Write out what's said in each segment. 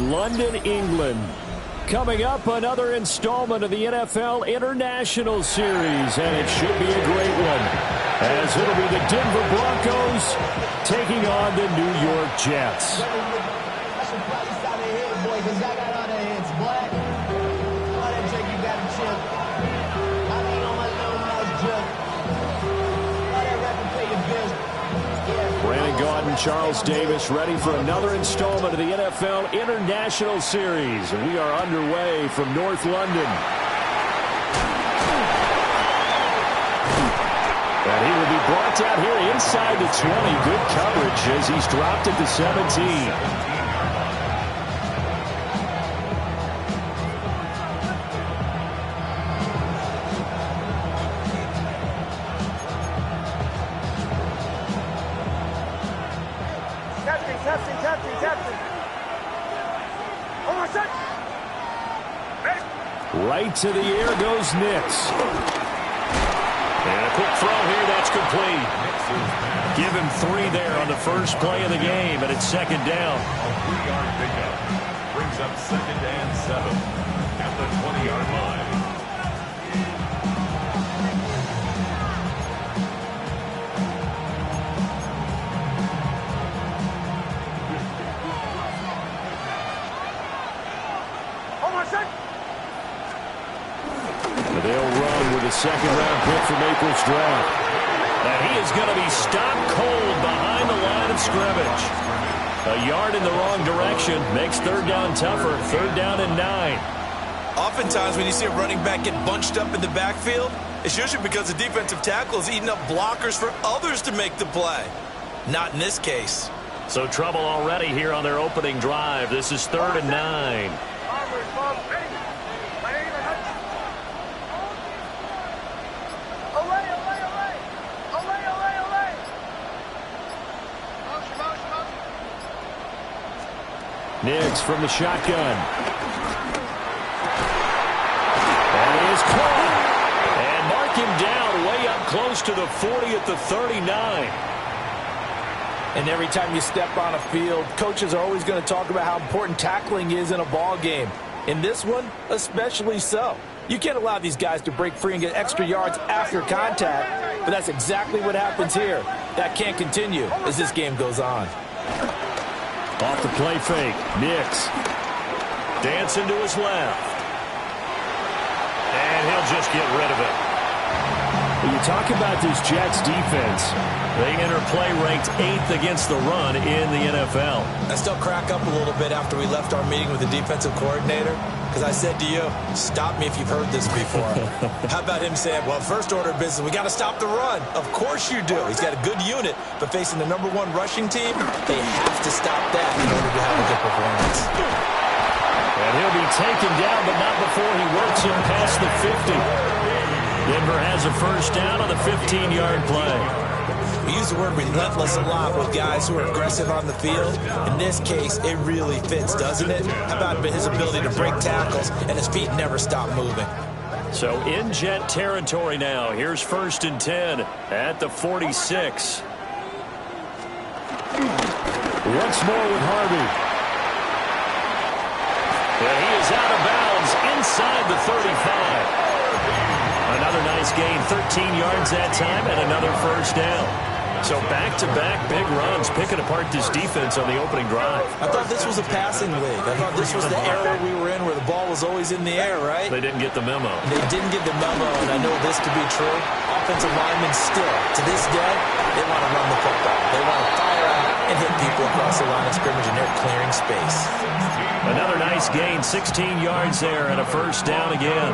in London, England. Coming up, another installment of the NFL International Series, and it should be a great one, as it'll be the Denver Broncos taking on the New York Jets. Charles Davis ready for another installment of the NFL International Series. And we are underway from North London. And he will be brought down here inside the 20. Good coverage as he's dropped at the 17. Right to the air goes Nix. And a quick throw here, that's complete. Give him 3 there on the first play of the game, and it's second down. A 3-yard pickup. Brings up 2nd and 7 at the 20-yard line. They'll run with a second-round pick from April's draft. And he is going to be stopped cold behind the line of scrimmage. A yard in the wrong direction makes third down tougher. 3rd down and 9. Oftentimes when you see a running back get bunched up in the backfield, it's usually because the defensive tackle is eating up blockers for others to make the play. Not in this case. So trouble already here on their opening drive. This is 3rd and 9. Nix from the shotgun. And he is caught. And mark him down way up close to the 40 at the 39. And every time you step on a field, coaches are always going to talk about how important tackling is in a ball game. In this one, especially so. You can't allow these guys to break free and get extra yards after contact, but that's exactly what happens here. That can't continue as this game goes on. Off the play fake, Nix. Dancing to his left. And he'll just get rid of it. When you talk about this Jets defense, they enter play ranked 8th against the run in the NFL. I still crack up a little bit after we left our meeting with the defensive coordinator, because I said to you, stop me if you've heard this before. How about him saying, well, first order of business, we got to stop the run. Of course you do. He's got a good unit, but facing the #1 rushing team, they have to stop that in order to have a good performance. And he'll be taken down, but not before he works him past the 50. Denver has a first down on the 15-yard play. We use the word relentless a lot with guys who are aggressive on the field. In this case, it really fits, doesn't it? How about his ability to break tackles and his feet never stop moving? So in Jet territory now. Here's 1st and 10 at the 46. Once more with Harvey. And he is out of bounds inside the 35. Another nice gain, 13 yards that time, and another first down. So back-to-back big runs, picking apart this defense on the opening drive. I thought this was a passing league. I thought this was the era we were in where the ball was always in the air, right? They didn't get the memo. They didn't get the memo, and I know this to be true. Offensive linemen still, to this day, they want to run the football. They want to fire out and hit people across the line of scrimmage, and they're clearing space. Another nice gain, 16 yards there, and a first down again.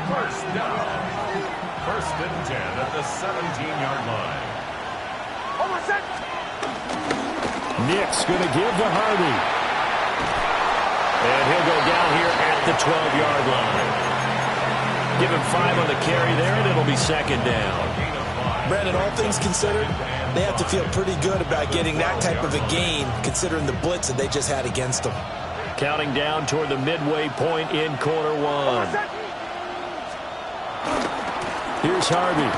First down. 1st and 10 at the 17-yard line. Nix going to give to Harvey. And he'll go down here at the 12-yard line. Give him 5 on the carry there, and it'll be second down. Brandon, all things considered, they have to feel pretty good about getting that type of a gain, considering the blitz that they just had against them. Counting down toward the midway point in quarter 1. Here's Harvey.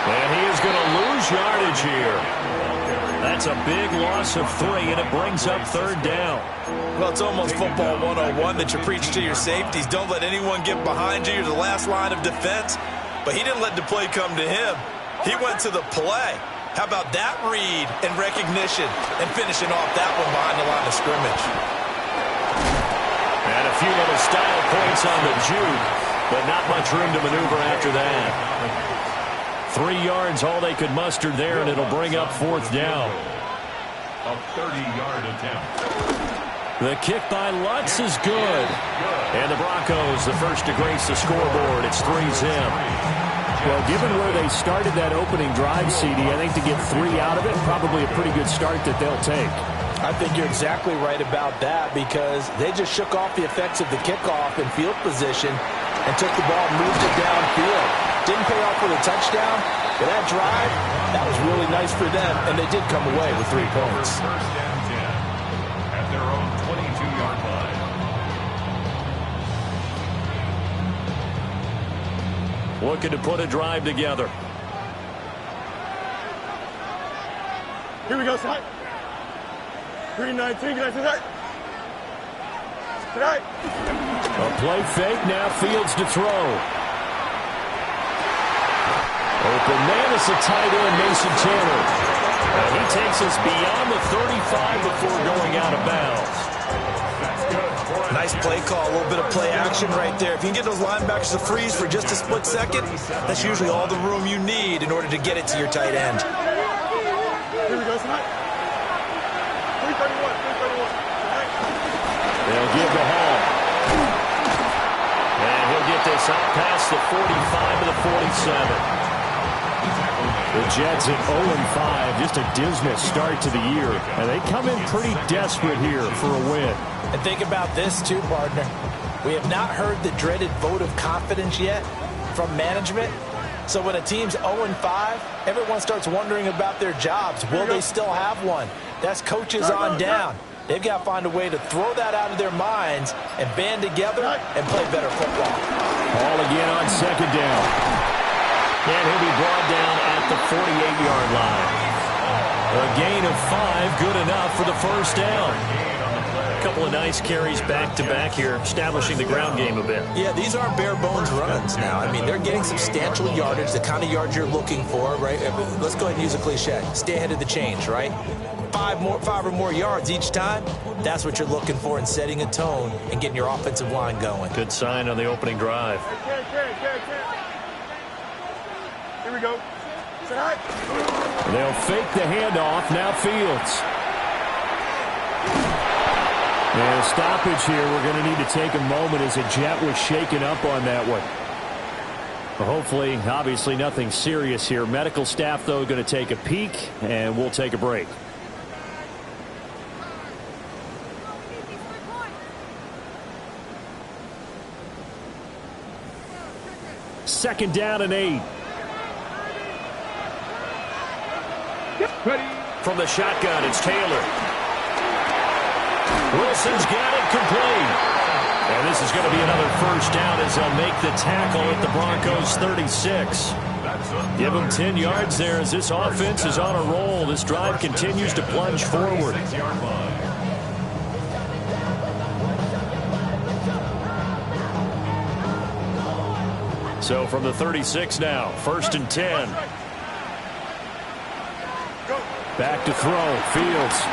And he is going to lose yardage here. That's a big loss of 3, and it brings up 3rd down. Well, it's almost football 101 that you preach to your safeties. Don't let anyone get behind you. You're the last line of defense. But he didn't let the play come to him. He went to the play. How about that read and recognition and finishing off that one behind the line of scrimmage? And a few little style points on the juke, but not much room to maneuver after that. 3 yards, all they could muster there, and it'll bring up 4th down. A 30-yard attempt. The kick by Lutz is good. And the Broncos, the first to grace the scoreboard. It's 3-zip. Well, given where they started that opening drive, CD, I think to get 3 out of it, probably a pretty good start that they'll take. I think you're exactly right about that because they just shook off the effects of the kickoff in field position and took the ball and moved it downfield. Didn't pay off with a touchdown, but that drive, that was really nice for them, and they did come away with 3 points. First and 10 at their own 22-yard line. Looking to put a drive together. Here we go, side. 3-19, can I say that? Tonight. A play fake, now Fields to throw. Open man is a tight end, Mason Taylor. And he takes us beyond the 35 before going out of bounds. Nice play call, a little bit of play action right there. If you can get those linebackers to freeze for just a split second, that's usually all the room you need in order to get it to your tight end. Here we go, tonight. 331, 331. They'll give the Hall. And he'll get this up past the 45 to the 47. The Jets at 0-5, just a dismal start to the year. And they come in pretty desperate here for a win. And think about this too, partner. We have not heard the dreaded vote of confidence yet from management. So when a team's 0-5, everyone starts wondering about their jobs. Will they still have one? That's coaches on down. They've got to find a way to throw that out of their minds and band together and play better football. Ball again on 2nd down. And he'll be brought down at the 48-yard line. A gain of 5, good enough for the first down. A couple of nice carries back-to-back here, establishing the ground game a bit. Yeah, these aren't bare-bones runs now. I mean, they're getting substantial yardage, the kind of yards you're looking for, right? Let's go ahead and use a cliche. Stay ahead of the change, right? 5 or more yards each time, that's what you're looking for in setting a tone and getting your offensive line going. Good sign on the opening drive. Here we go. Tonight. They'll fake the handoff. Now Fields. And a stoppage here. We're going to need to take a moment as a Jet was shaken up on that one. Hopefully, obviously nothing serious here. Medical staff, though, going to take a peek, and we'll take a break. Second down and 8. From the shotgun, it's Taylor. Wilson's got it complete. And this is going to be another first down as they'll make the tackle at the Broncos 36. Give them 10 yards there as this offense is on a roll. This drive continues to plunge forward. So from the 36 now, 1st and 10. Back to throw, Fields.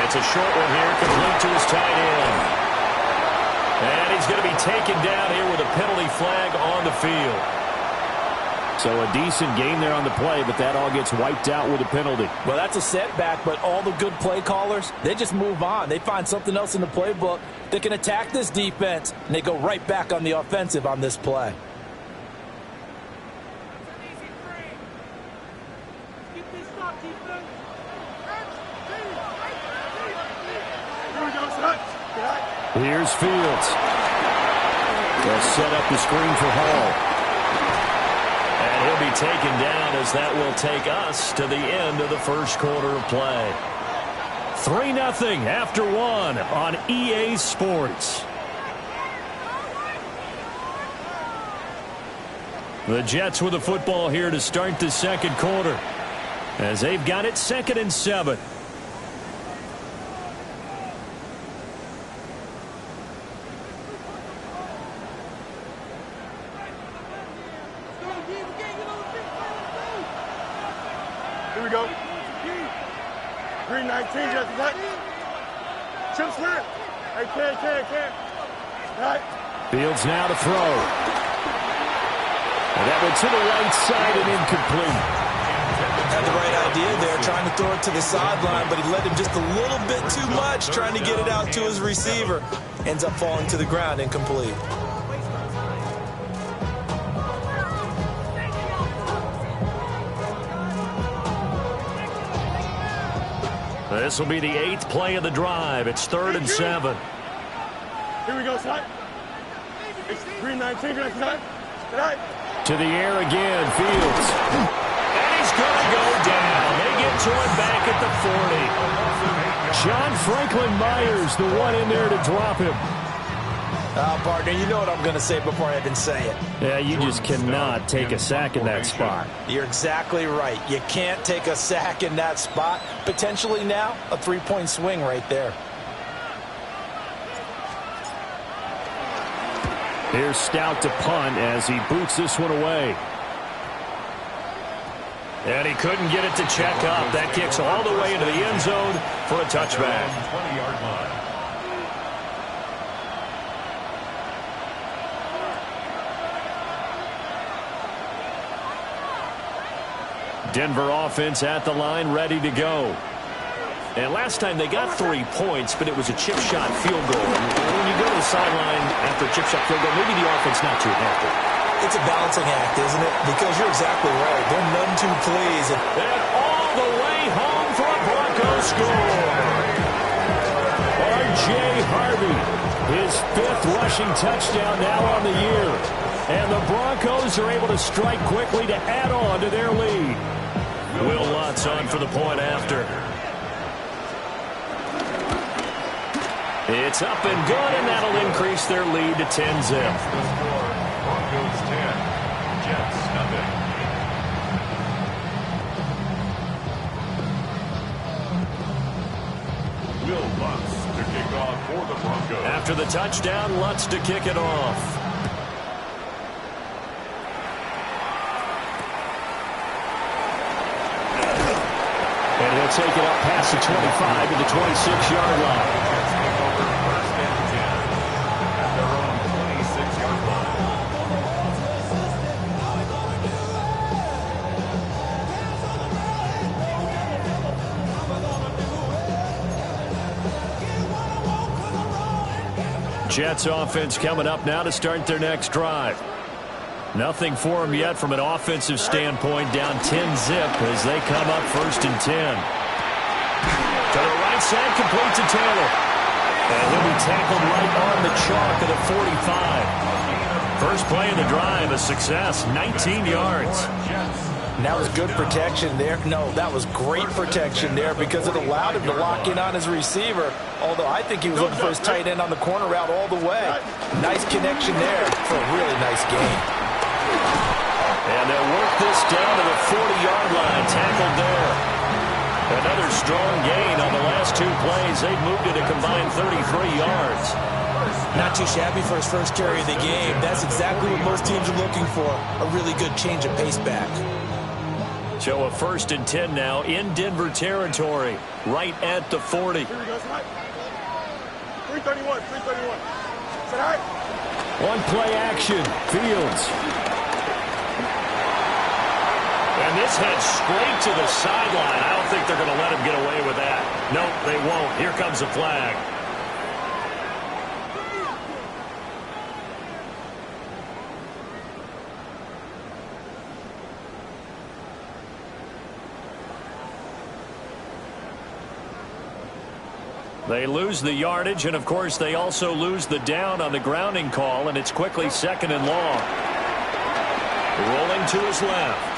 It's a short one here, complete to his tight end. And he's going to be taken down here with a penalty flag on the field. So a decent game there on the play, but that all gets wiped out with a penalty. Well, that's a setback, but all the good play callers, they just move on. They find something else in the playbook that can attack this defense, and they go right back on the offensive on this play. Here's Fields. They'll set up the screen for Hall. And he'll be taken down as that will take us to the end of the first quarter of play. 3-0 after 1 on EA Sports. The Jets with the football here to start the second quarter. as they've got it 2nd and 7. Here we go. 319, just that. Chip slant. Hey, can't. Right. Fields now to throw. And that went to the right side and incomplete. Had the right idea there, trying to throw it to the sideline, but he led him just a little bit too much, trying to get it out to his receiver. Ends up falling to the ground, incomplete. This will be the 8th play of the drive. It's 3rd and 7. Here we go, son. It's 319, just that. Right. To the air again, Fields. And he's going to go down. They get to him back at the 40. John Franklin Myers, the one in there to drop him. Partner, you know what I'm going to say before I even say it. Yeah, you just cannot take a sack in that spot. You're exactly right. You can't take a sack in that spot. Potentially now, a 3-point swing right there. Here's Stout to punt as he boots this one away. And he couldn't get it to check up. That kicks all the way into the end zone for a touchback. 20-yard line. Denver offense at the line, ready to go. And last time they got 3 points, but it was a chip shot field goal. And when you go to the sideline after a chip shot field goal, maybe the offense not too happy. It's a balancing act, isn't it? Because you're exactly right. They're none too pleased. And all the way home for a Broncos score. R.J. Harvey, his 5th rushing touchdown now on the year. And the Broncos are able to strike quickly to add on to their lead. Will Lutz on for the point after. It's up and good, and that'll increase their lead to 10-zip. Broncos 10, Jets nothing. Will Lutz to kick off for the Broncos. After the touchdown, Lutz to kick it off. And he'll take it up past the 25 to the 26-yard line. Jets take over 1st and 10 at their own 26-yard line. Jets offense coming up now to start their next drive. Nothing for them yet from an offensive standpoint, down 10-zip as they come up 1st and 10. To the right side, complete to Taylor. And he'll be tackled right on the chalk of the 45. First play of the drive, a success, 19 yards. And that was good protection there. No, that was great protection there because it allowed him to lock in on his receiver. Although I think he was looking for his tight end on the corner route all the way. Nice connection there for a really nice game. And they'll work this down to the 40-yard line, tackled there. Another strong gain on the last 2 plays. They've moved it a combined 33 yards. Not too shabby for his first carry of the game. That's exactly what most teams are looking for. A really good change of pace back. So a 1st and 10 now in Denver territory, right at the 40. Here we go, son. 331. Say hi. One play action, Fields. And this heads straight to the sideline. I don't think they're going to let him get away with that. Nope, they won't. Here comes a flag. They lose the yardage, and of course they also lose the down on the grounding call, and it's quickly 2nd and long. Rolling to his left.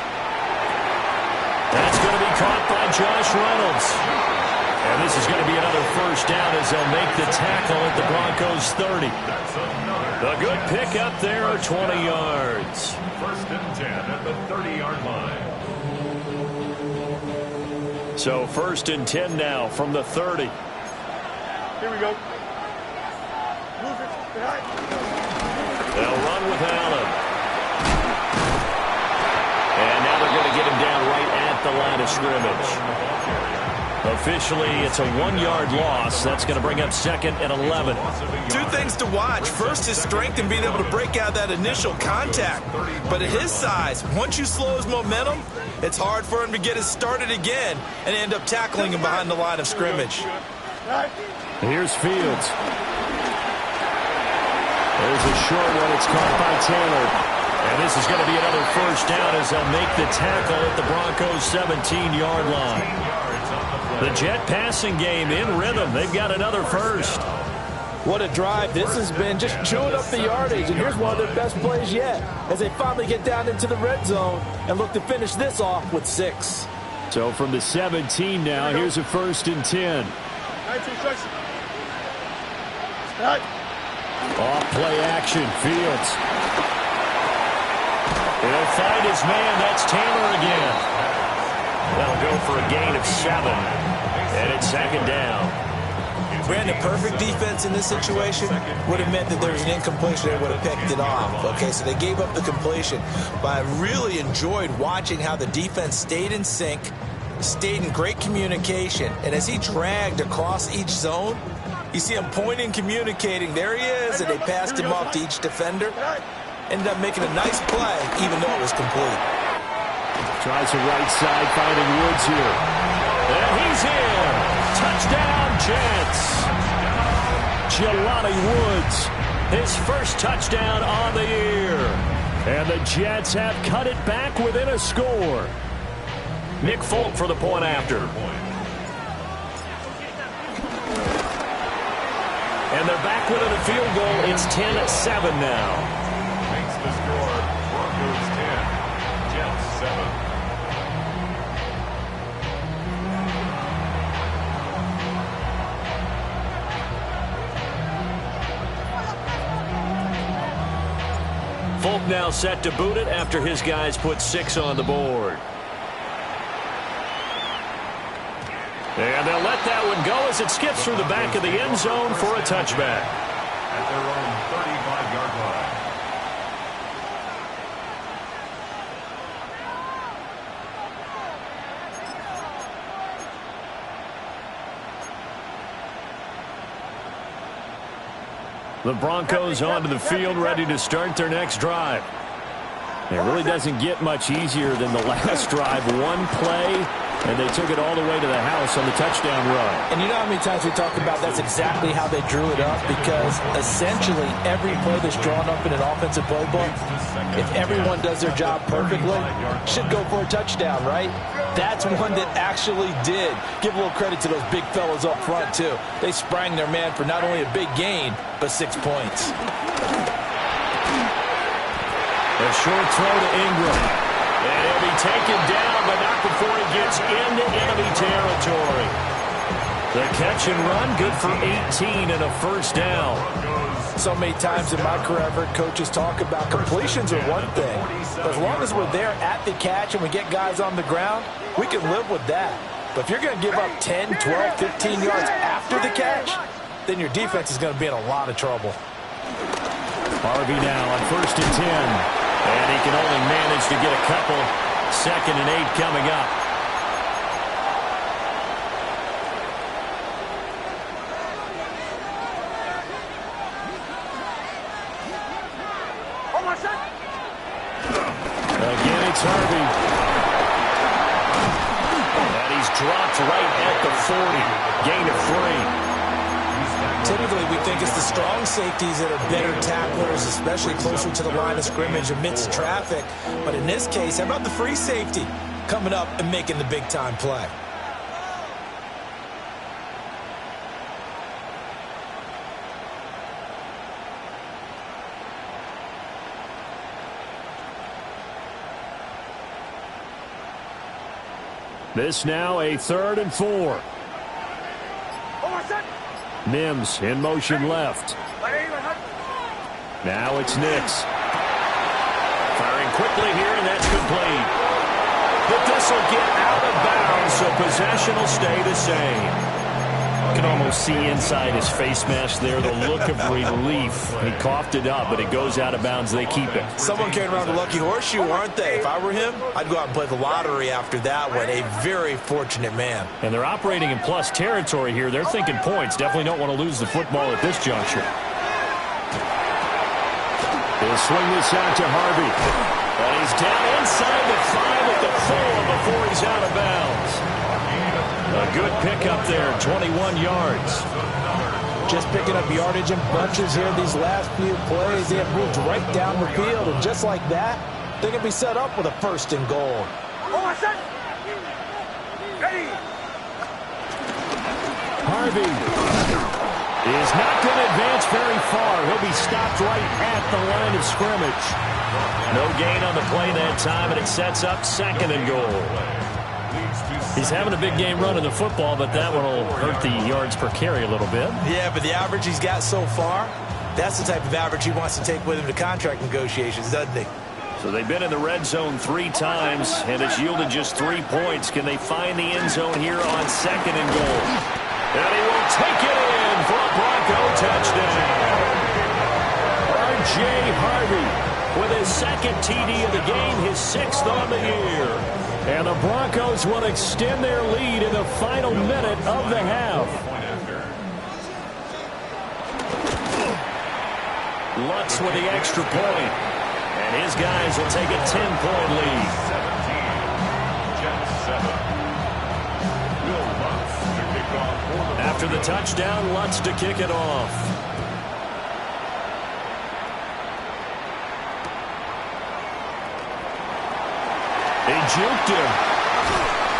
That's going to be caught by Josh Reynolds. And this is going to be another 1st down as they'll make the tackle at the Broncos 30. The good pick up there, 20 yards. 1st and 10 at the 30-yard line. So 1st and 10 now from the 30. Here we go. Move it. They'll run with Allen. And now they're going to get him down right at the line of scrimmage. Officially, it's a 1-yard loss. That's going to bring up 2nd and 11. 2 things to watch. First, his strength in being able to break out that initial contact. But at his size, once you slow his momentum, it's hard for him to get it started again and end up tackling him behind the line of scrimmage. Here's Fields. There's a short one. It's caught by Taylor. And this is going to be another 1st down as they'll make the tackle at the Broncos' 17-yard line. The Jet passing game in rhythm. They've got another 1st. What a drive. This has been just chewing up the yardage, and here's one of their best plays yet as they finally get down into the red zone and look to finish this off with 6. So from the 17 now, here's a 1st and 10. Off play action, Fields. He'll find his man. That's Taylor again. That'll go for a gain of 7. And it's 2nd down. Brandon, perfect defense in this situation would have meant that there was an incompletion. They would have picked it off. Okay, so they gave up the completion. But I really enjoyed watching how the defense stayed in sync, stayed in great communication. And as he dragged across each zone, you see him pointing, communicating. There he is, and they passed him off to each defender. Ended up making a nice play, even though it was complete. Tries the right side, finding Woods here. And he's in. Touchdown, Jets. Jelani Woods, his 1st touchdown on the year. And the Jets have cut it back within a score. Nick Folk for the point after. And they're back within a field goal. It's 10-7 now. Makes the score Broncos 10, Jets 7. Folk now set to boot it after his guys put 6 on the board. And they'll let that one go as it skips through the back of the end zone for a touchback. At their own 35-yard line. The Broncos onto the field, ready to start their next drive. It really doesn't get much easier than the last drive. One play, and they took it all the way to the house on the touchdown run. And you know how many times we talk about that's exactly how they drew it up, because essentially every play that's drawn up in an offensive playbook, if everyone does their job perfectly, should go for a touchdown, right? That's one that actually did. Give a little credit to those big fellas up front, too. They sprang their man for not only a big gain, but 6 points. A short throw to Ingram. And he'll be taken down, but not before he gets into enemy territory. The catch and run, good for 18 and a 1st down. So many times in my career, I've heard coaches talk about completions are one thing. But as long as we're there at the catch and we get guys on the ground, we can live with that. But if you're going to give up 10, 12, 15 yards after the catch, then your defense is going to be in a lot of trouble. Harvey now on 1st and 10. And he can only manage to get a couple. 2nd and 8 coming up. Again, it's Harvey. And he's dropped right at the 40. Gain of 3. Typically, we think it's the strong safeties that are better tacklers, especially closer to the line of scrimmage amidst traffic. But in this case, how about the free safety coming up and making the big-time play? This now a 3rd and 4. Mims in motion left. Now it's Nix. Firing quickly here, and that's complete. But this will get out of bounds, so possession will stay the same. You can almost see inside his face mask there the look of relief. He coughed it up, but it goes out of bounds. They keep it. Someone carrying around a lucky horseshoe, aren't they? If I were him, I'd go out and play the lottery after that one. A very fortunate man. And they're operating in plus territory here. They're thinking points. Definitely don't want to lose the football at this juncture. He'll swing this out to Harvey. And he's down inside the 5 at the 4 before he's out of bounds. A good pickup there, 21 yards. Just picking up yardage in bunches here these last few plays. They have moved right down the field, and just like that, they can be set up with a 1st and goal. Harvey is not going to advance very far. He'll be stopped right at the line of scrimmage. No gain on the play that time, and it sets up 2nd and goal. He's having a big game running the football, but that one will hurt the yards per carry a little bit. Yeah, but the average he's got so far, that's the type of average he wants to take with him to contract negotiations, doesn't he? So they've been in the red zone 3 times, and it's yielded just 3 points. Can they find the end zone here on 2nd and goal? And he will take it in for a Bronco touchdown. R.J. Harvey with his 2nd TD of the game, his 6th on the year. And the Broncos will extend their lead in the final minute of the half. Lutz with the extra point. And his guys will take a 10-point lead. 17, After the touchdown, Lutz to kick it off. They juked him.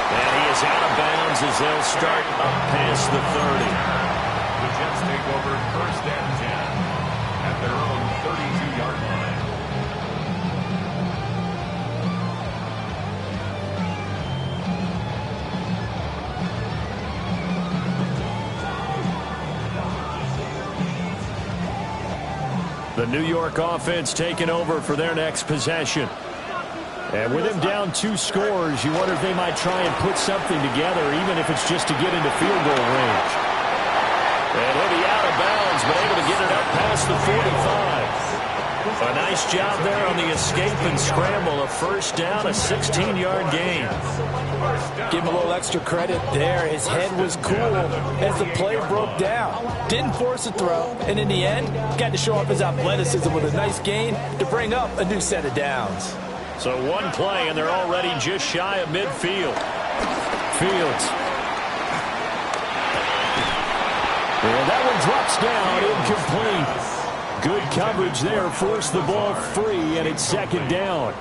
And he is out of bounds as they'll start up past the 30. The Jets take over 1st and 10 at their own 32-yard line. The New York offense taking over for their next possession. And with him down 2 scores, you wonder if they might try and put something together, even if it's just to get into field goal range. And he'll be out of bounds, but able to get it up past the 45. A nice job there on the escape and scramble. A 1st down, a 16-yard gain. Give him a little extra credit there. His head was cool as the play broke down. Didn't force a throw, and in the end, got to show off his athleticism with a nice gain to bring up a new set of downs. So 1 play, and they're already just shy of midfield. Fields. And that one drops down, incomplete. Good coverage there, forced the ball free, and it's 2nd down.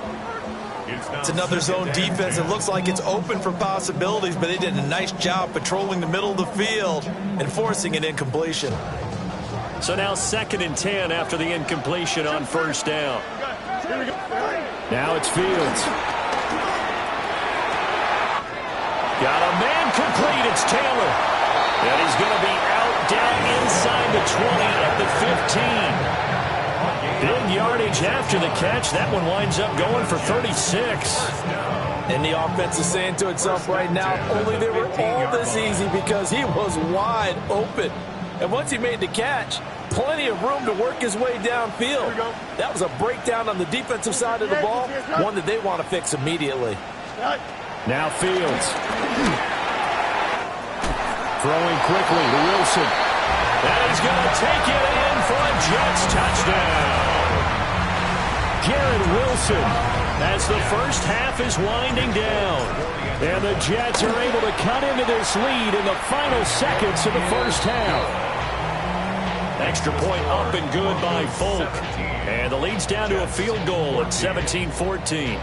It's another zone defense. It looks like it's open for possibilities, but they did a nice job patrolling the middle of the field and forcing an incompletion. So now 2nd and 10 after the incompletion on 1st down. Now it's Fields. Got a man complete. It's Taylor. And he's going to be out down inside the 20 at the 15. Big yardage after the catch. That one winds up going for 36. And the offense is saying to itself right now, only they were all this easy because he was wide open. And once he made the catch, plenty of room to work his way downfield. That was a breakdown on the defensive side of the ball, one that they want to fix immediately. Now Fields. Throwing quickly to Wilson. And he's going to take it in for a Jets touchdown. Garrett Wilson as the 1st half is winding down. And the Jets are able to cut into this lead in the final seconds of the 1st half. Extra point up and good by Folk. And the lead's down to a field goal at 17-14.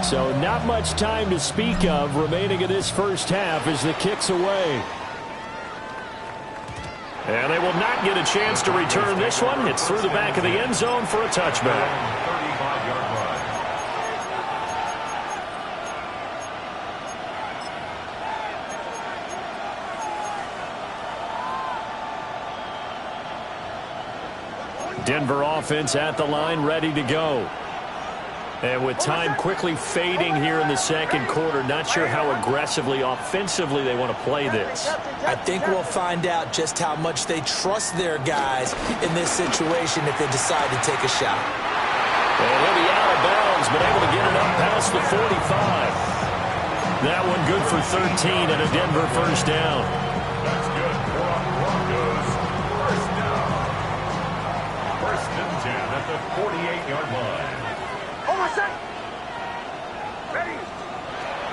So not much time to speak of remaining in this 1st half as the kick's away. And they will not get a chance to return this one. It's through the back of the end zone for a touchback. Denver offense at the line, ready to go. And with time quickly fading here in the second quarter, not sure how aggressively, offensively they want to play this. I think we'll find out just how much they trust their guys in this situation if they decide to take a shot. And he'll be out of bounds, but able to get it up past the 45. That one good for 13 and a Denver first down. That's good for Broncos. First down. First and 10 at the 48-yard line.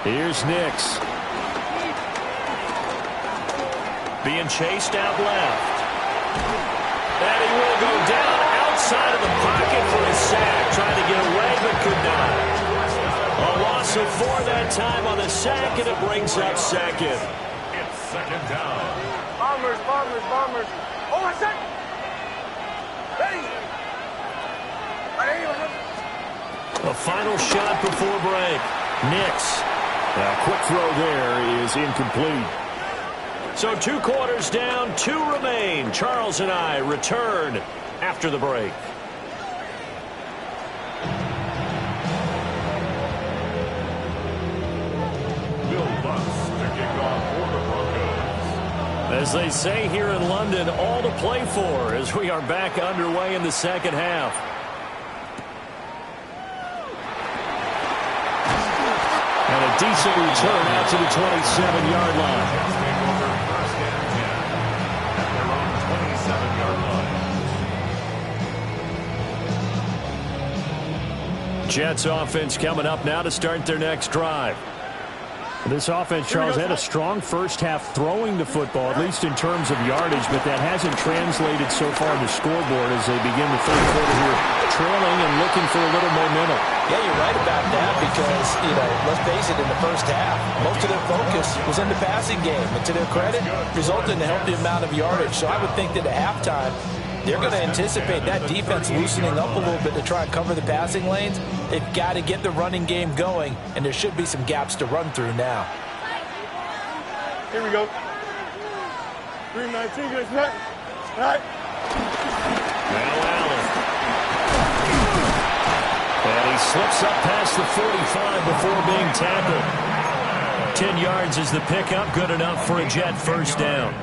Here's Nix. Being chased out left. And he will go down outside of the pocket for a sack. Trying to get away, but could not. A loss of 4 that time on the sack, and it brings up second. It's second down. Bombers. Oh, I said. Ready. A final shot before break. Nix. A quick throw there is incomplete. So 2 quarters down, 2 remain. Charles and I return after the break. As they say here in London, all to play for as we are back underway in the second half. And a decent return out to the 27-yard line. Jets offense coming up now to start their next drive. This offense, Charles, had a strong first half throwing the football, at least in terms of yardage, but that hasn't translated so far to scoreboard as they begin the third quarter here, trailing and looking for a little momentum. Yeah, you're right about that because, let's face it, in the first half, most of their focus was in the passing game. And to their credit, resulted in a healthy amount of yardage. So I would think that at halftime, they're going to anticipate that defense loosening up a little bit to try and cover the passing lanes. They've got to get the running game going, and there should be some gaps to run through now. Here we go. 3-19, good snap. Right. Now Allen. And he slips up past the 45 before being tackled. 10 yards is the pickup, good enough for a Jet first down.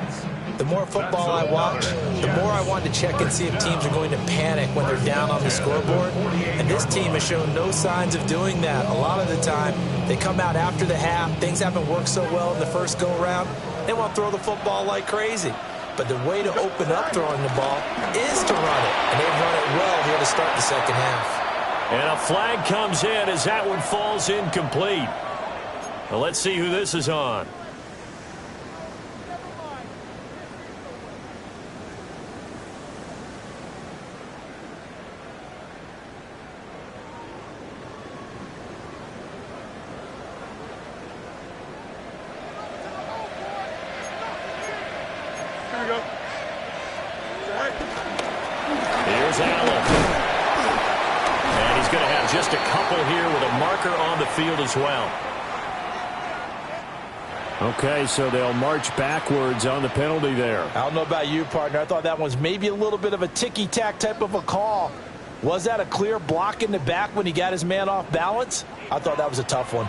The more football I watch, the more I want to check and see if teams are going to panic when they're down on the scoreboard. And this team has shown no signs of doing that. A lot of the time, they come out after the half. Things haven't worked so well in the first go-around. They want to throw the football like crazy. But the way to open up throwing the ball is to run it. And they've run it well here to start the second half. And a flag comes in as that one falls incomplete. Well, let's see who this is on. Here's Allen. And he's going to have just a couple here with a marker on the field as well. Okay, so they'll march backwards on the penalty there. I don't know about you, partner. I thought that was maybe a little bit of a ticky-tack type of a call. Was that a clear block in the back when he got his man off balance? I thought that was a tough one.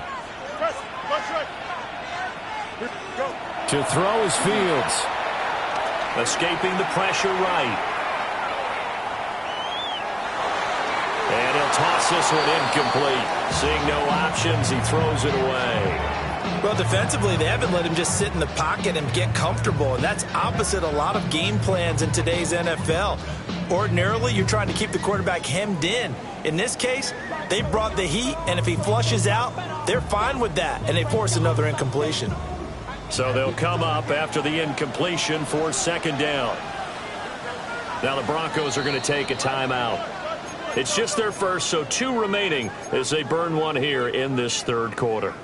To throw is Fields. Escaping the pressure right. And he'll toss this one incomplete. Seeing no options, he throws it away. Well, defensively, they haven't let him just sit in the pocket and get comfortable, and that's opposite a lot of game plans in today's NFL. Ordinarily, you're trying to keep the quarterback hemmed in. In this case, they brought the heat, and if he flushes out, they're fine with that, and they force another incompletion. So they'll come up after the incompletion for second down. Now the Broncos are going to take a timeout. It's just their first, so 2 remaining as they burn one here in this third quarter.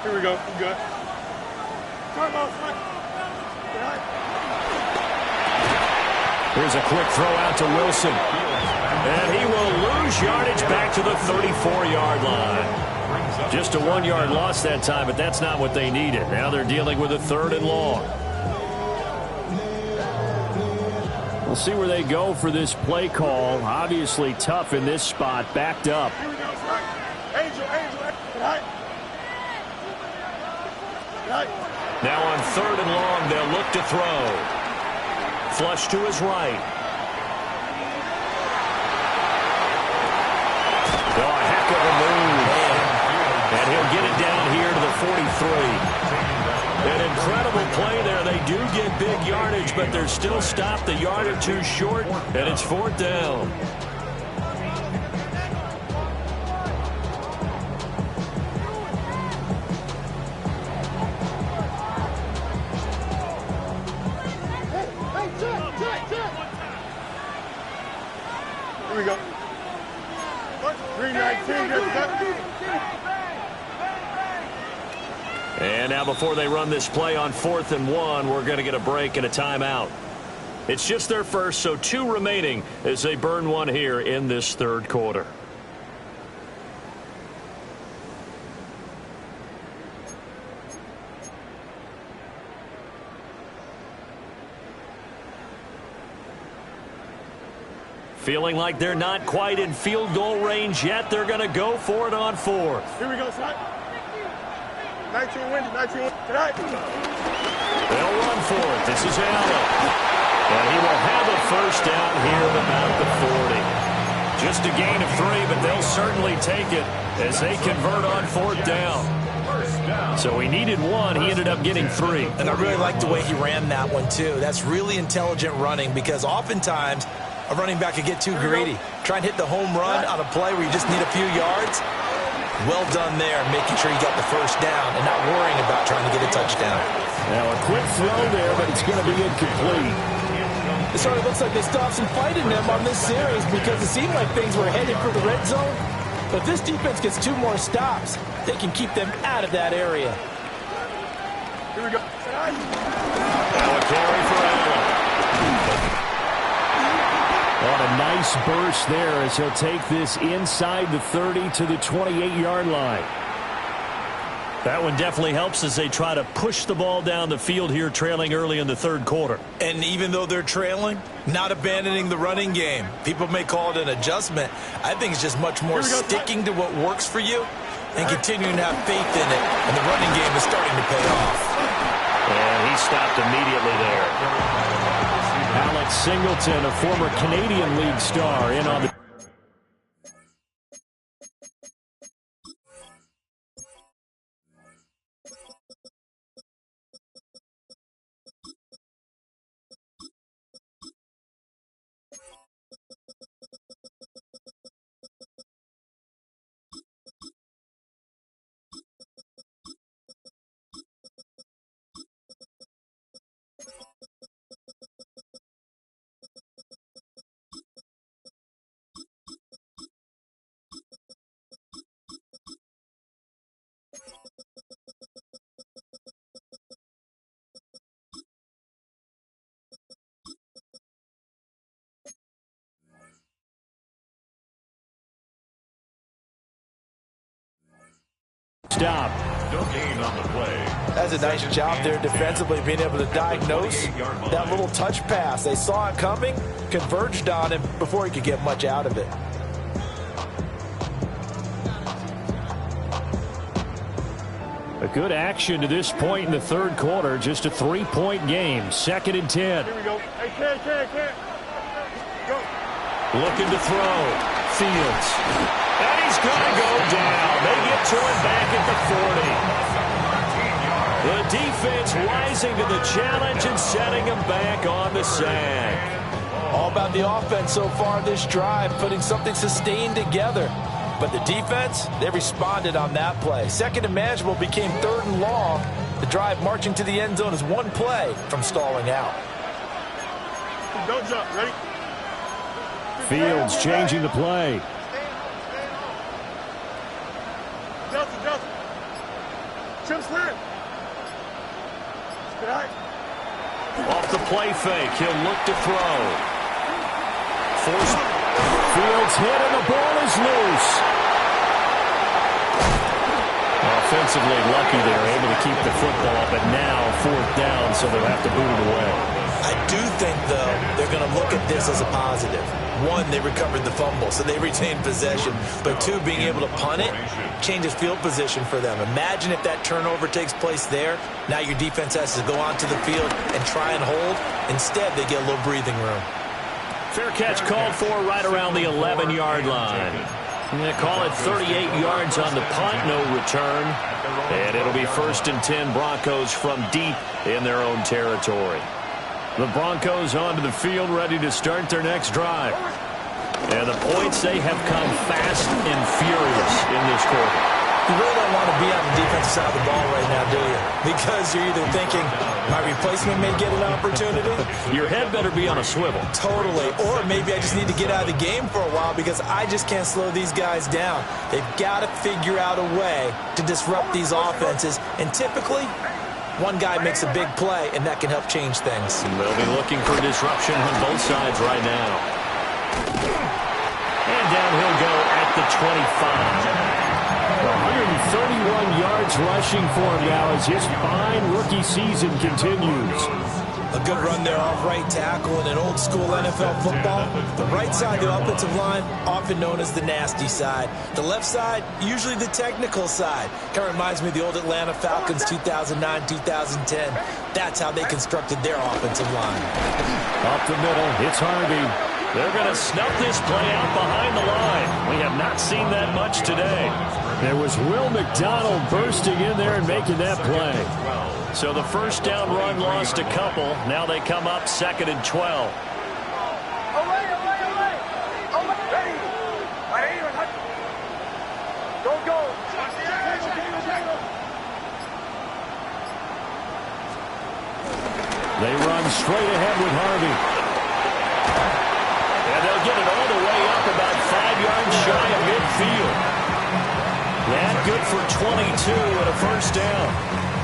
Here we go. You good? Here's a quick throw out to Wilson. And he will lose yardage back to the 34-yard line. Just a 1-yard loss that time, but that's not what they needed. Now they're dealing with a 3rd and long. We'll see where they go for this play call. Obviously tough in this spot, backed up. Now on 3rd and long, they'll look to throw. Flush to his right. Oh, a heck of a move. And he'll get it down here to the 43. An incredible play there. They do get big yardage, but they're still stopped a yard or two short, and it's 4th down. Here we go. 319. And now before they run this play on 4th and 1, we're going to get a break and a timeout. It's just their first, so 2 remaining as they burn one here in this 3rd quarter. Feeling like they're not quite in field goal range yet. They're going to go for it on 4th. Here we go, son. 19 windy, 19 windy. Tonight. They'll run for it. This is Allen. And he will have a first down here at about the 40. Just a gain of 3, but they'll certainly take it as they convert on 4th down. So he needed 1. He ended up getting 3. And I really like the way he ran that one, too. That's really intelligent running because oftentimes a running back could get too greedy. Try and hit the home run on a play where you just need a few yards. Well done there, making sure you got the first down and not worrying about trying to get a touchdown. Now a quick throw there, but it's going to be incomplete. It sort of looks like they stopped some fight in them on this series because it seemed like things were headed for the red zone. But if this defense gets 2 more stops, they can keep them out of that area. Here we go. Now a carry for Allen. On a nice burst there as he'll take this inside the 30 to the 28-yard line. That one definitely helps as they try to push the ball down the field here, trailing early in the 3rd quarter. And even though they're trailing, not abandoning the running game. People may call it an adjustment. I think it's just much more sticking to what works for you and continuing to have faith in it. And the running game is starting to pay off. And he stopped immediately there. Alex Singleton, a former Canadian League star, in on the... Stop. No gain on the play. That's a nice job there defensively, being able to diagnose that little touch pass. They saw it coming, converged on him before he could get much out of it. A good action to this point in the 3rd quarter. Just a 3-point game. 2nd and 10. Here we go. Hey, can't. Go. Looking to throw. Fields. And he's going to go down. They get to him back at the 40. The defense rising to the challenge and setting him back on the sack. All about the offense so far this drive, putting something sustained together. But the defense, they responded on that play. 2nd and manageable became 3rd and long. The drive marching to the end zone is 1 play from stalling out. Don't jump. Ready? Fields changing the play. Delta. Chip slant. Off the play fake, he'll look to throw. Fields It's hit and the ball is loose. Offensively lucky they're able to keep the football, but now 4th down, so they'll have to boot it away. I do think, though, they're going to look at this as a positive. One, they recovered the fumble, so they retained possession. But two, being able to punt it changes field position for them. Imagine if that turnover takes place there. Now your defense has to go onto the field and try and hold. Instead, they get a little breathing room. Fair catch called for right around the 11-yard line. They call it 38 yards on the punt, no return. And it'll be 1st and 10 Broncos from deep in their own territory. The Broncos onto the field, ready to start their next drive. And the points, they have come fast and furious in this quarter. You really don't want to be on the defensive side of the ball right now, do you? Because you're either thinking, my replacement may get an opportunity. Your head better be on a swivel. Totally. Or maybe I just need to get out of the game for a while because I just can't slow these guys down. They've got to figure out a way to disrupt these offenses. And typically, one guy makes a big play, and that can help change things. And they'll be looking for disruption on both sides right now. And down he'll go at the 25. 131 yards rushing for him now as his fine rookie season continues. A good run there off right tackle in an old-school NFL football. The right side of the offensive line, often known as the nasty side. The left side, usually the technical side. Kind of reminds me of the old Atlanta Falcons 2009-2010. That's how they constructed their offensive line. Up the middle, it's Harvey. They're going to snuff this play out behind the line. We have not seen that much today. There was Will McDonald bursting in there and making that play. So the first down run lost a couple. Now they come up 2nd and 12. They run straight ahead with Harvey. And they'll get it all the way up about 5 yards shy of midfield. That good for 22 and a first down.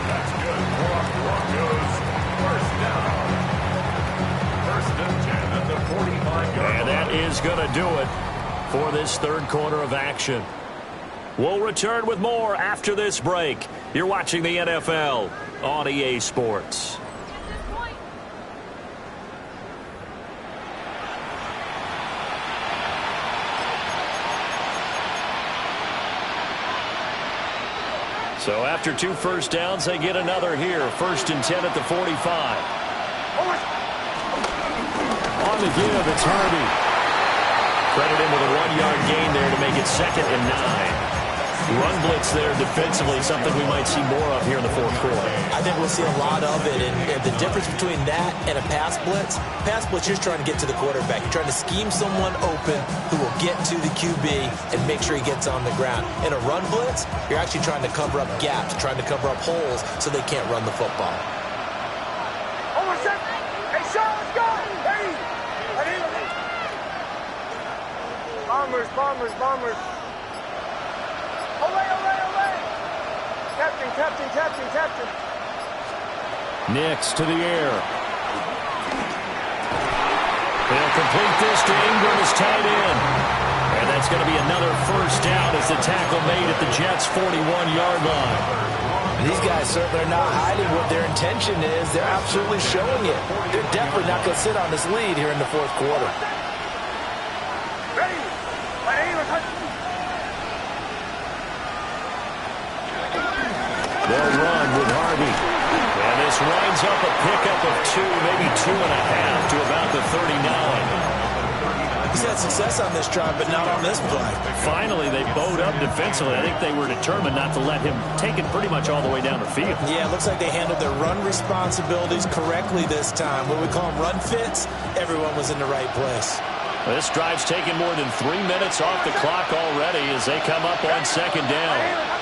That's good for Broncos. First down. 1st and 10 at the 45-yard line. And that is going to do it for this third quarter of action. We'll return with more after this break. You're watching the NFL on EA Sports. So after 2 first downs, they get another here. 1st and 10 at the 45. On the give, it's Harvey. Credit him with a 1-yard gain there to make it 2nd and 9. Run blitz there defensively, something we might see more of here in the 4th quarter. I think we'll see a lot of it, and the difference between that and a pass blitz, you're just trying to get to the quarterback. You're trying to scheme someone open who will get to the QB and make sure he gets on the ground. In a run blitz, you're actually trying to cover up gaps, trying to cover up holes so they can't run the football. Bombers. Away. Captain. Nix to the air. They'll complete this to Ingram as tight end. And that's going to be another first down as the tackle made at the Jets' 41-yard line. These guys certainly are not hiding what their intention is. They're absolutely showing it. They're definitely not going to sit on this lead here in the 4th quarter. They'll run with Harvey. And this winds up a pickup of 2, maybe 2.5 to about the 39. He's had success on this drive, but not on this play. Finally, they bowed up defensively. I think they were determined not to let him take it pretty much all the way down the field. Yeah, it looks like they handled their run responsibilities correctly this time. What we call them run fits, everyone was in the right place. This drive's taken more than 3 minutes off the clock already as they come up on 2nd down.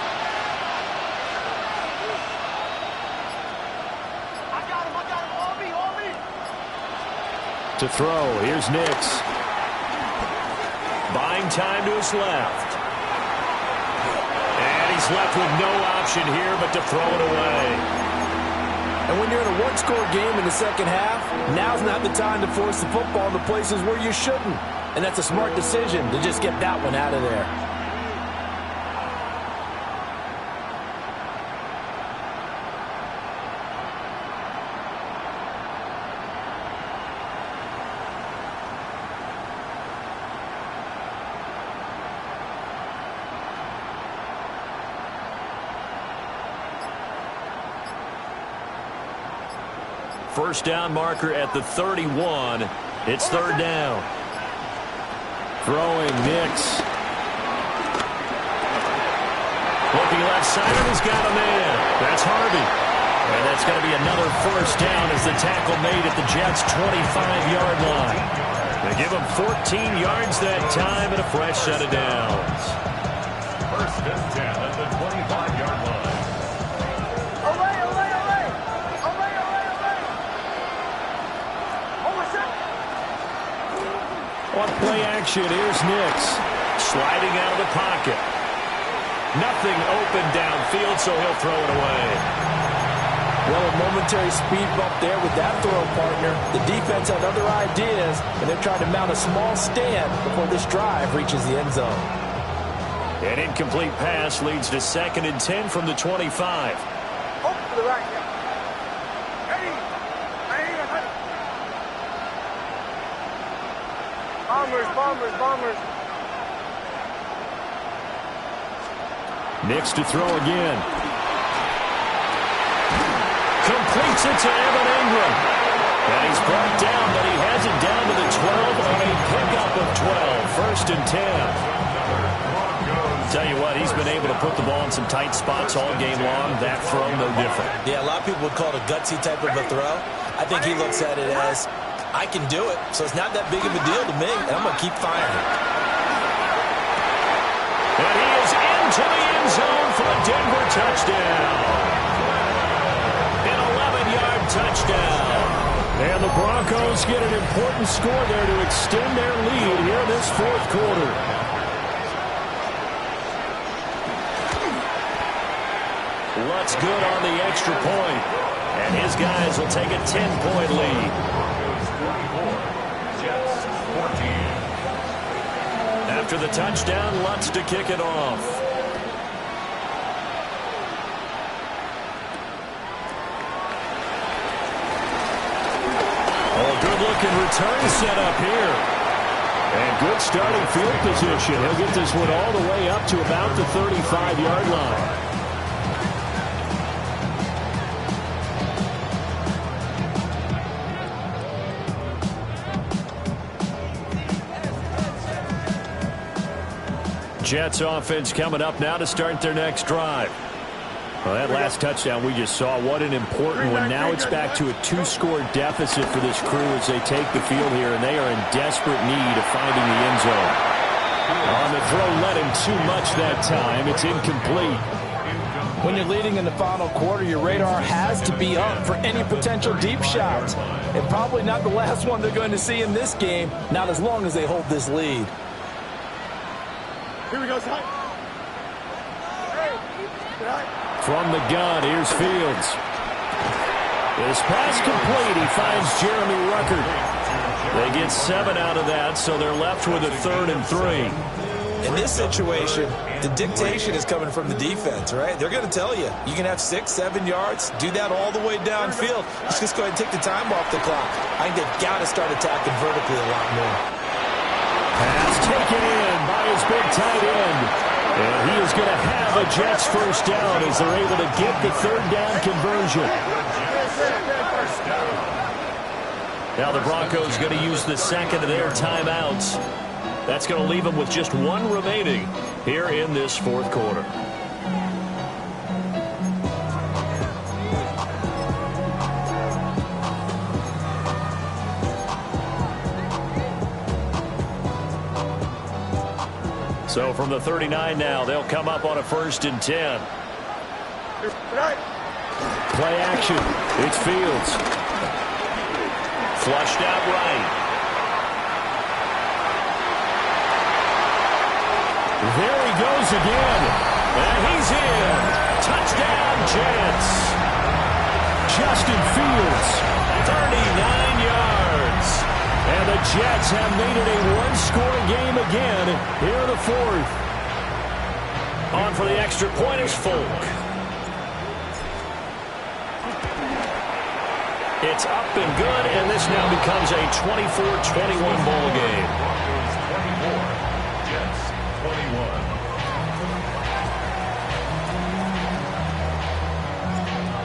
To throw, here's Nix. Buying time to his left. And he's left with no option here but to throw it away. And when you're in a one-score game in the second half, now's not the time to force the football into places where you shouldn't. And that's a smart decision to just get that one out of there. First down marker at the 31. It's third down. Throwing Nix. Looking left side, and he's got a man. That's Harvey. And that's going to be another first down as the tackle made at the Jets' 25-yard line. They give him 14 yards that time and a fresh set of downs. First and 10 at the 25-yard line. On play action, here's Nix. Sliding out of the pocket. Nothing open downfield, so he'll throw it away. Well, a momentary speed bump there with that throw, partner. The defense had other ideas, and they're trying to mount a small stand before this drive reaches the end zone. An incomplete pass leads to 2nd and 10 from the 25. Hope to the right, yeah. Ready? Bombers. Nix to throw again. Completes it to Evan Ingram. And he's brought down, but he has it down to the 12 on a pickup of 12. First and 10. Tell you what, he's been able to put the ball in some tight spots all game long. That throw, no different. Yeah, a lot of people would call it a gutsy type of a throw. I think he looks at it as, I can do it, so it's not that big of a deal to me, and I'm going to keep firing. And he is into the end zone for a Denver touchdown. An 11-yard touchdown. And the Broncos get an important score there to extend their lead here in this fourth quarter. Lutz good on the extra point. And his guys will take a 10-point lead. After the touchdown, Lutz to kick it off. Oh, good-looking return set up here. And good starting field position. He'll get this one all the way up to about the 35-yard line. Jets offense coming up now to start their next drive. Well, that last touchdown we just saw, what an important one. Now it's back to a 2-score deficit for this crew as they take the field here, and they are in desperate need of finding the end zone. On the throw, led him too much that time. It's incomplete. When you're leading in the final quarter, your radar has to be up for any potential deep shots. And probably not the last one they're going to see in this game, not as long as they hold this lead. Here we go, son. From the gun, here's Fields. His pass complete. He finds Jeremy Ruckert. They get 7 out of that, so they're left with a 3rd and 3. In this situation, the dictation is coming from the defense, right? They're going to tell you, you can have 6, 7 yards, do that all the way downfield. Let's just go ahead and take the time off the clock. I think they've got to start attacking vertically a lot more. Pass taken in by his big tight end. And he is going to have a Jets first down as they're able to get the 3rd down conversion. Now the Broncos going to use the second of their timeouts. That's going to leave them with just 1 remaining here in this fourth quarter. So from the 39 now, they'll come up on a 1st and 10. Play action. It's Fields. Flushed out right. There he goes again. And he's in. Touchdown, Jets. Justin Fields, 39 yards. And the Jets have made it a one-score game again here in the fourth. On for the extra point is Folk. It's up and good, and this now becomes a 24-21 ball game. Broncos 24, Jets 21.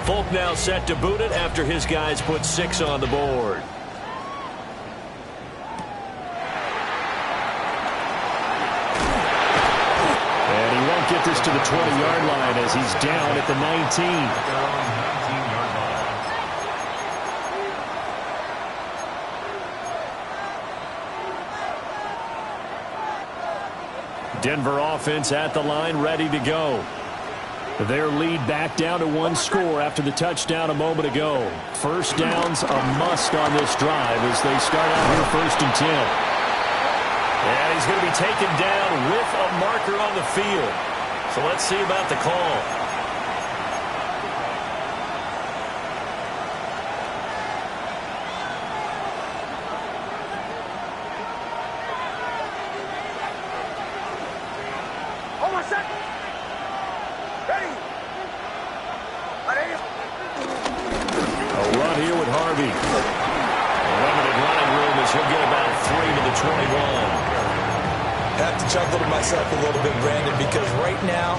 Folk now set to boot it after his guys put 6 on the board. And he won't get this to the 20-yard line as he's down at the 19. Their own 19-yard line. Denver offense at the line, ready to go. Their lead back down to 1 score after the touchdown a moment ago. First down's a must on this drive as they start out here 1st and 10. And he's going to be taken down with a marker on the field. So let's see about the call. Chuckle to myself a little bit, Brandon, because right now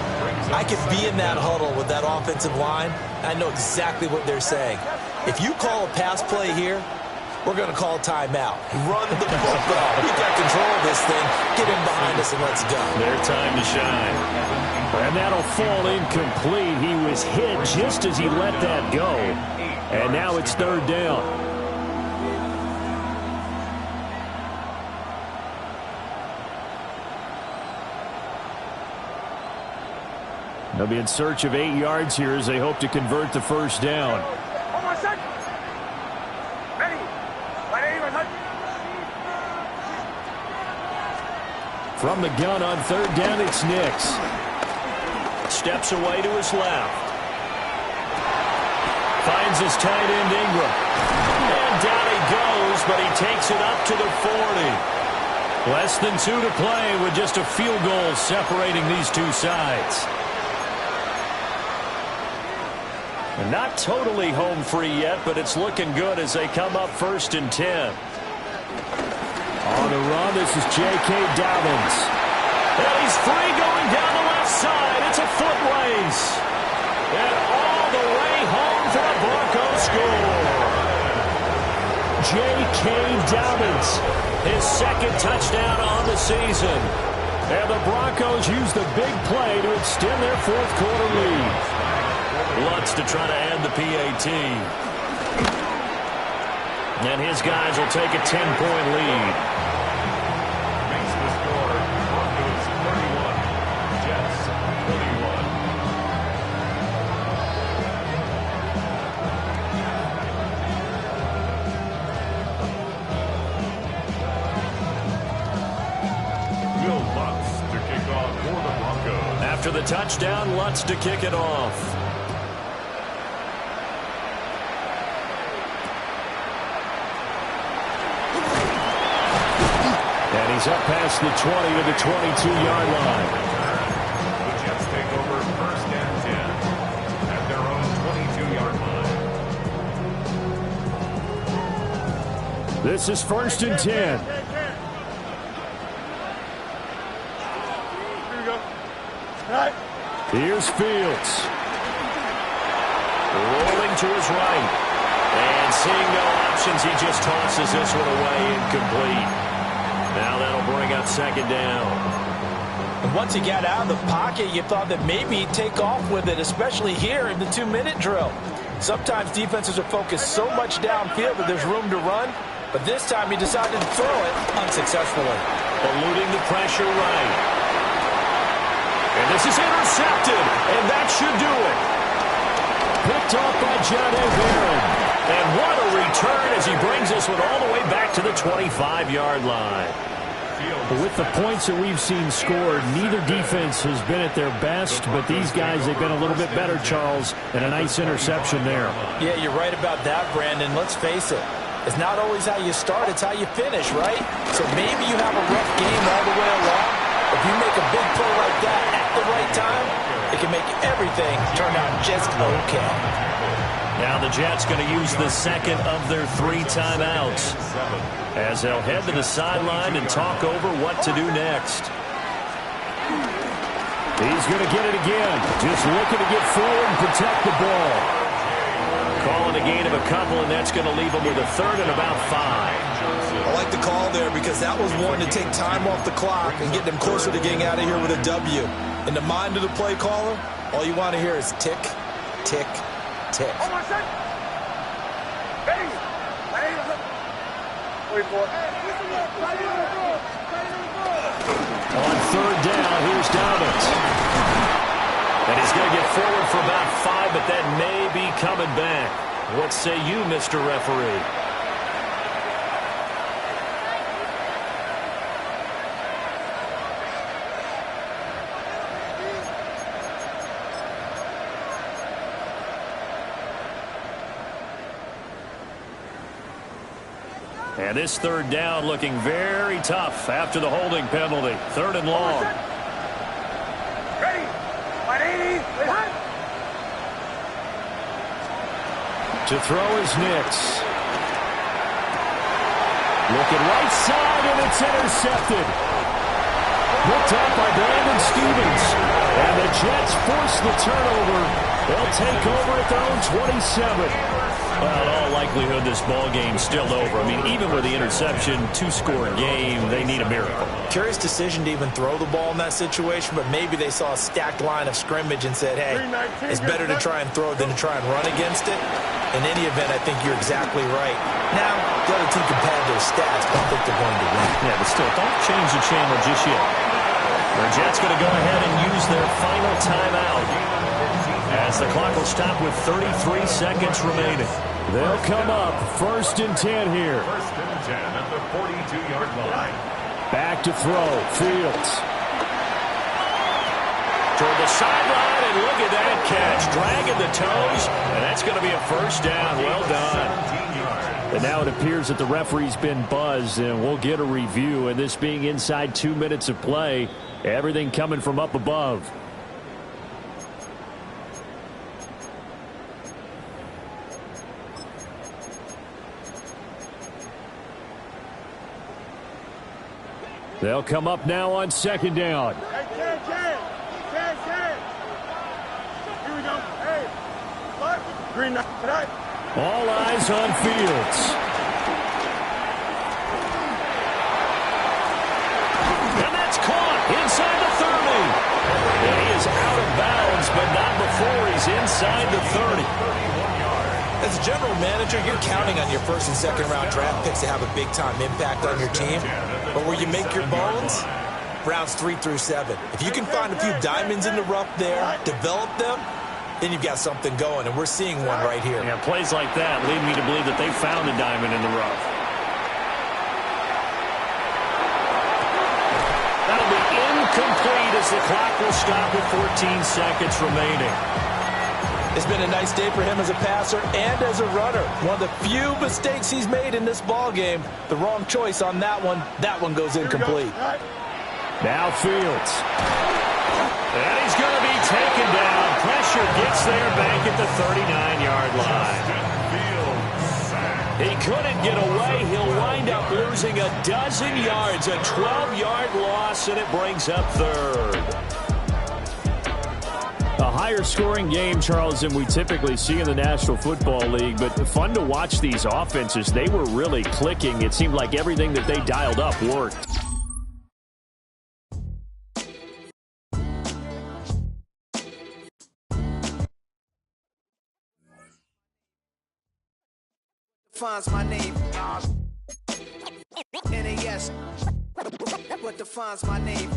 I could be in that huddle with that offensive line. I know exactly what they're saying. If you call a pass play here, we're going to call timeout. Run the football. We've got control of this thing. Get him behind us and let's go. Their time to shine. And that'll fall incomplete. He was hit just as he let that go. And now it's 3rd down. They'll be in search of 8 yards here as they hope to convert the first down. From the gun on 3rd down, it's Nix. Steps away to his left. Finds his tight end, Ingram. And down he goes, but he takes it up to the 40. Less than 2 to play with just a field goal separating these two sides. And not totally home free yet, but it's looking good as they come up 1st and 10. On the run, this is J.K. Dobbins. And he's free going down the left side. It's a foot race. And all the way home for a Broncos score. J.K. Dobbins. His 2nd touchdown on the season. And the Broncos use the big play to extend their 4th quarter lead. Lutz to try to add the PAT. And his guys will take a 10-point lead. Makes the score Broncos 31, Jets 31. Will Lutz to kick off for the Broncos. After the touchdown, Lutz to kick it off. And he's up past the 20 to the 22-yard line. The Jets take over 1st and 10 at their own 22-yard line. This is 1st and 10. Here we go. All right. Here's Fields. Rolling to his right. And seeing no options, he just tosses this one away incomplete. Now that'll bring up 2nd down. And once he got out of the pocket, you thought that maybe he'd take off with it, especially here in the 2-minute drill. Sometimes defenses are focused so much downfield that there's room to run, but this time he decided to throw it unsuccessfully. Eluding the pressure right. And this is intercepted, and that should do it. Picked off by John Barron. And what a return as he brings this one all the way back to the 25-yard line. With the points that we've seen scored, neither defense has been at their best, but these guys, they've been a little bit better, Charles, and a nice interception there. Yeah, you're right about that, Brandon. Let's face it. It's not always how you start, it's how you finish, right? So maybe you have a rough game all the way along. If you make a big play like that at the right time, it can make everything turn out just okay. Now the Jets going to use the second of their 3 timeouts as they'll head to the sideline and talk over what to do next. He's going to get it again. Just looking to get forward and protect the ball. Calling a gain of a couple, and that's going to leave him with a third and about 5. I like the call there because that was one to take time off the clock and get them closer to getting out of here with a W. In the mind of the play caller, all you want to hear is tick, tick, tick. On third down, here's Dobbins. And he's going to get forward for about 5, but that may be coming back. What say you, Mr. Referee? And this third down looking very tough after the holding penalty. 3rd and long. Ready. 180. To throw is Nix. Looking right side, and it's intercepted. Picked up by Brandon Stevens. And the Jets force the turnover. They'll take over at their own 27. Well, in all likelihood, this ball game's still over. I mean, even with the interception, 2-score game, they need a miracle. Curious decision to even throw the ball in that situation, but maybe they saw a stacked line of scrimmage and said, hey, it's better to try and throw than to try and run against it. In any event, I think you're exactly right. Now, the other team can pad their stats, but I think they're going to win. Yeah, but still, don't change the channel just yet. The Jets going to go ahead and use their final timeout as the clock will stop with 33 seconds remaining. They'll come up 1st and 10 here. 1st and 10 at the 42-yard line. Back to throw. Fields. Toward the sideline, and look at that catch. Dragging the toes, and that's going to be a 1st down. Well done. And now it appears that the referee's been buzzed, and we'll get a review. And this being inside 2 minutes of play, everything coming from up above. They'll come up now on 2nd down. Hey, Ken. Here we go. Hey. What? Green tonight. All eyes on Fields. And that's caught inside the 30. And he is out of bounds, but not before he's inside the 30. As a general manager, you're counting on your 1st and 2nd round draft picks to have a big-time impact on your team. But where you make your bones, rounds 3 through 7. If you can find a few diamonds in the rough there, develop them, then you've got something going, and we're seeing one right here. Yeah, plays like that lead me to believe that they found a diamond in the rough. That'll be incomplete as the clock will stop with 14 seconds remaining. It's been a nice day for him as a passer and as a runner. One of the few mistakes he's made in this ball game. The wrong choice on that one. That one goes incomplete. Now Fields. And he's going to be taken down. Pressure gets there back at the 39-yard line. He couldn't get away. He'll wind up losing a dozen yards. A 12-yard loss, and it brings up 3rd. A higher scoring game, Charles, than we typically see in the National Football League, but fun to watch these offenses. They were really clicking. It seemed like everything that they dialed up worked. Defines my name. NAS. What defines my name?